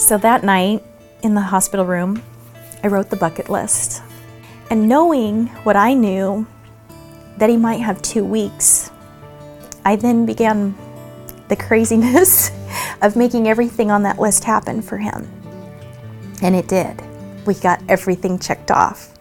So that night in the hospital room, I wrote the bucket list. And knowing what I knew, that he might have 2 weeks, I then began the craziness of making everything on that list happen for him. And it did. We got everything checked off.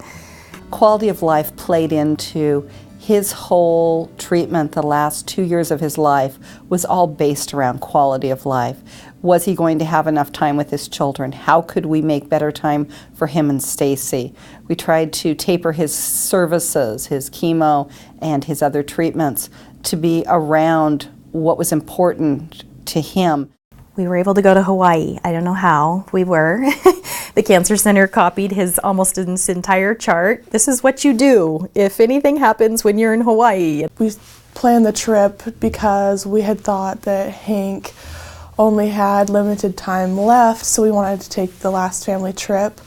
Quality of life played into his whole treatment. The last 2 years of his life was all based around quality of life. Was he going to have enough time with his children? How could we make better time for him and Stacie? We tried to taper his services, his chemo, and his other treatments to be around what was important to him. We were able to go to Hawaii. I don't know how. We were. The Cancer Center copied his almost his entire chart. This is what you do if anything happens when you're in Hawaii. We planned the trip because we had thought that Hank only had limited time left, so we wanted to take the last family trip.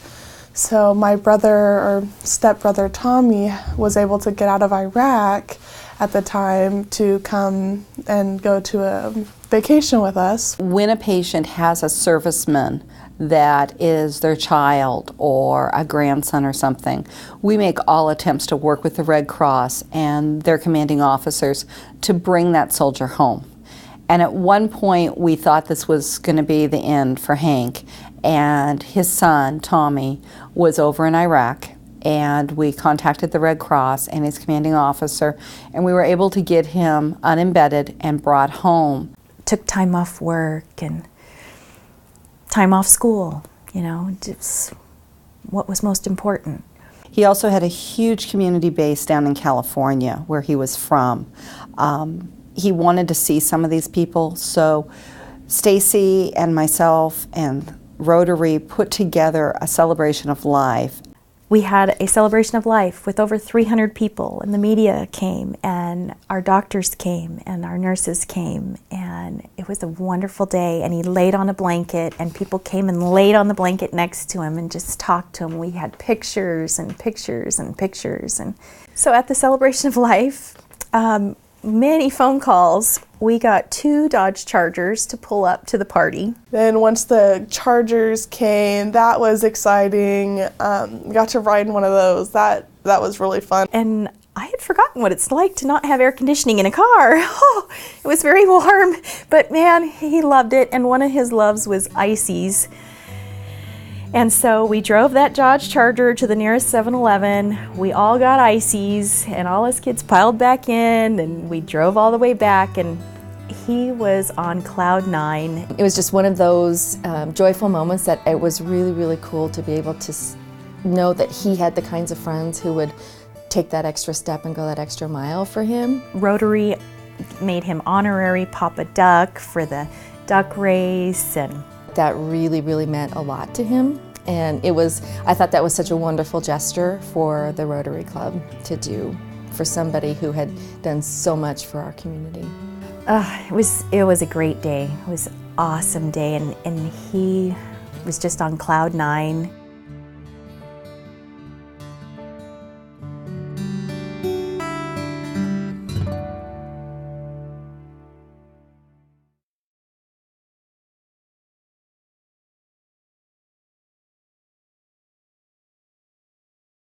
So my brother, or stepbrother Tommy, was able to get out of Iraq at the time to come and go to a vacation with us. When a patient has a serviceman that is their child or a grandson or something, we make all attempts to work with the Red Cross and their commanding officers to bring that soldier home. And at one point we thought this was going to be the end for Hank, and his son, Tommy, was over in Iraq, and we contacted the Red Cross and his commanding officer, and we were able to get him unembedded and brought home. Took time off work and time off school, you know, just what was most important. He also had a huge community base down in California where he was from. He wanted to see some of these people, so Stacie and myself and Rotary put together a celebration of life. We had a celebration of life with over 300 people, and the media came, and our doctors came, and our nurses came, and it was a wonderful day. And he laid on a blanket, and people came and laid on the blanket next to him and just talked to him. We had pictures and pictures and pictures. And so at the celebration of life, many phone calls. We got 2 Dodge Chargers to pull up to the party. Then once the Chargers came, that was exciting. Got to ride in one of those. That was really fun. And I had forgotten what it's like to not have air conditioning in a car. Oh, it was very warm, but man, he loved it. And one of his loves was ices. And so we drove that Dodge Charger to the nearest 7-Eleven. We all got ices, and all us kids piled back in, and we drove all the way back, and he was on cloud 9. It was just one of those joyful moments that it was really, really cool to be able to know that he had the kinds of friends who would take that extra step and go that extra mile for him. Rotary made him honorary Papa Duck for the duck race, and that really, really meant a lot to him. And I thought that was such a wonderful gesture for the Rotary Club to do for somebody who had done so much for our community. It was a great day. It was an awesome day, and he was just on cloud 9.